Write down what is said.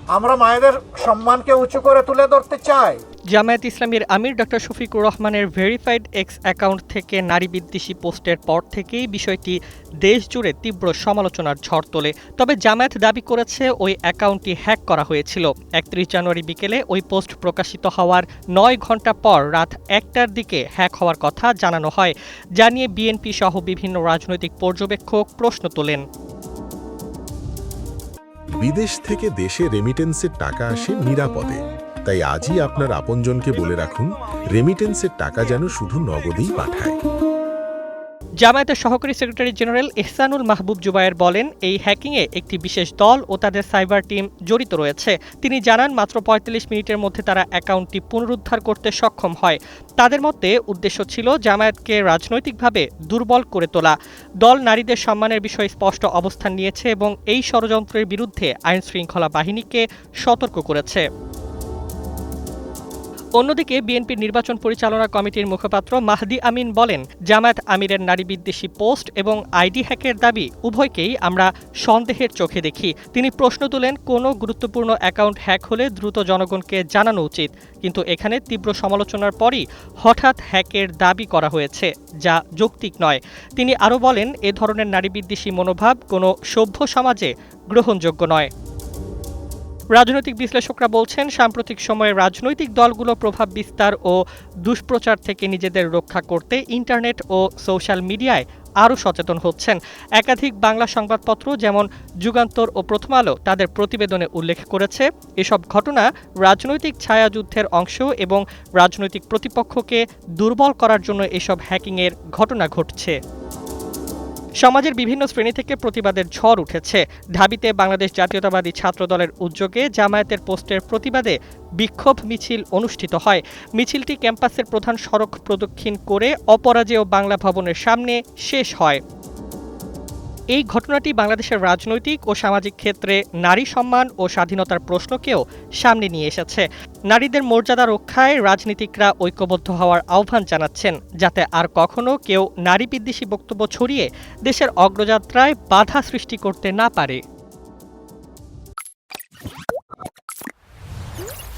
আমরা মায়েদের সম্মানকে উঁচু করে তুলে ধরতে চাই। জামায়াত ইসলামীর আমির ডক্টর শফিকুর রহমানের ভেরিফাইড এক্স অ্যাকাউন্ট থেকে নারী বিদ্বেষী পোস্টের পর থেকেই বিষয়টি দেশ জুড়ে তীব্র সমালোচনার ঝড় তোলে। তবে জামায়াত দাবি করেছে ওই অ্যাকাউন্টটি হ্যাক করা হয়েছিল। ৩১ জানুয়ারি বিকেলে ওই পোস্ট প্রকাশিত হওয়ার ৯ ঘণ্টা পর রাত ১টার দিকে হ্যাক হওয়ার কথা জানানো হয়, যা নিয়ে বিএনপি সহ বিভিন্ন রাজনৈতিক পর্যবেক্ষক প্রশ্ন তোলেন। বিদেশ থেকে দেশে রেমিটেন্সের টাকা আসে নিরাপদে, তাই আজই আপনার আপনজনকে বলে রাখুন রেমিটেন্সের টাকা যেন শুধু নগদেই পাঠায়। জামায়াতের সহকারী সেক্রেটারি জেনারেল ইহসানুল মাহবুব জুবায়ের বলেন, এই হ্যাকিংয়ে একটি বিশেষ দল ও তাদের সাইবার টিম জড়িত রয়েছে। তিনি জানান, মাত্র ৪৫ মিনিটের মধ্যে তারা অ্যাকাউন্টটি পুনরুদ্ধার করতে সক্ষম হয়। তাদের মধ্যে উদ্দেশ্য ছিল জামায়াতকে রাজনৈতিকভাবে দুর্বল করে তোলা। দল নারীদের সম্মানের বিষয়ে স্পষ্ট অবস্থান নিয়েছে এবং এই ষড়যন্ত্রের বিরুদ্ধে আইনশৃঙ্খলা বাহিনীকে সতর্ক করেছে। অন্যদিকে বিএনপির নির্বাচন পরিচালনা কমিটির মুখপাত্র মাহদি আমিন বলেন, জামায়াত আমিরের নারী বিদ্বেষী পোস্ট এবং আইডি হ্যাকের দাবি উভয়কেই আমরা সন্দেহের চোখে দেখি। তিনি প্রশ্ন তোলেন, কোনো গুরুত্বপূর্ণ অ্যাকাউন্ট হ্যাক হলে দ্রুত জনগণকে জানানো উচিত, কিন্তু এখানে তীব্র সমালোচনার পরই হঠাৎ হ্যাকের দাবি করা হয়েছে, যা যৌক্তিক নয়। তিনি আরও বলেন, এ ধরনের নারী বিদ্বেষী মনোভাব কোনো সভ্য সমাজে গ্রহণযোগ্য নয়। রাজনৈতিক বিশ্লেষকরা বলছেন, সাম্প্রতিক সময়ে রাজনৈতিক দলগুলো প্রভাব বিস্তার ও দুষ্প্রচার থেকে নিজেদের রক্ষা করতে ইন্টারনেট ও সোশ্যাল মিডিয়ায় আরও সচেতন হচ্ছেন। একাধিক বাংলা সংবাদপত্র যেমন যুগান্তর ও প্রথম আলো তাদের প্রতিবেদনে উল্লেখ করেছে, এসব ঘটনা রাজনৈতিক ছায়াযুদ্ধের অংশ এবং রাজনৈতিক প্রতিপক্ষকে দুর্বল করার জন্য এসব হ্যাকিংয়ের ঘটনা ঘটছে। সমাজের বিভিন্ন শ্রেণী থেকে প্রতিবাদের ঝড় উঠেছে। ঢাবিতে বাংলাদেশ জাতীয়তাবাদী ছাত্রদলের উদ্যোগে জামায়াতের পোস্টের প্রতিবাদে বিক্ষোভ মিছিল অনুষ্ঠিত হয়। মিছিলটি ক্যাম্পাসের প্রধান সড়ক প্রদক্ষিণ করে অপরাজেয় বাংলা ভবনের সামনে শেষ হয়। এই ঘটনাটি বাংলাদেশের রাজনৈতিক ও সামাজিক ক্ষেত্রে নারী সম্মান ও স্বাধীনতার প্রশ্নকেও সামনে নিয়ে এসেছে। নারীদের মর্যাদা রক্ষায় রাজনীতিকরা ঐক্যবদ্ধ হওয়ার আহ্বান জানাচ্ছেন, যাতে আর কখনো কেউ নারী বিদ্বেষী বক্তব্য ছড়িয়ে দেশের অগ্রযাত্রায় বাধা সৃষ্টি করতে না পারে।